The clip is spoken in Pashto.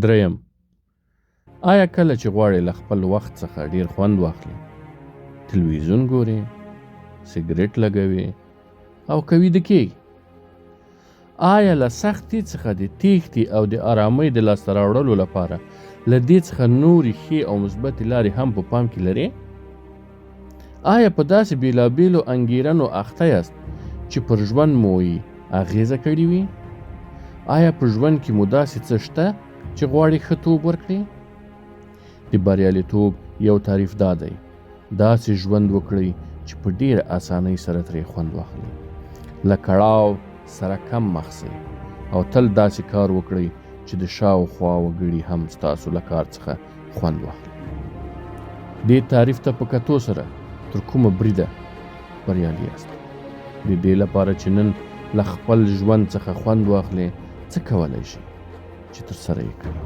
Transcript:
دریم، آیا کله چې غواړې له خپل وخت څخه ډیر خوند واخلې، تلویزیون ګورې، سګریټ لګوې او که ویده کېږې؟ آیا له سختۍ څخه د تېښتې او د آرامۍ د لاسته راوړلو لپاره له دې څخه نورې ښې او مثبتې لارې هم په پام کې لرې؟ آیا په داسې بېلابېلو انګېرنو اخته یاست چې پر ژوند مو یې اغېزه کړې وي؟ آیا په ژوند کې مو داسې څه شته چې غواړئ ښه توب ورکړئ؟ د بریالیتوب یو تعریف دا دی: داسې ژوند وکړئ چې په ډېره اسانۍ سره ترې خوند واخلئ، له کړاو سره کم مخ شئ، او تل داسې کار وکړئ چې د شاوخوا وګړي هم ستاسو له کار څخه خوند واخلي. دې تعریف ته په کتو سره تر کومه بریده بریالي یاست؟ د دې لپاره چې نن له خپل ژوند څخه خوند واخلئ، څه کولی شئ چې ترسره یې کړئ؟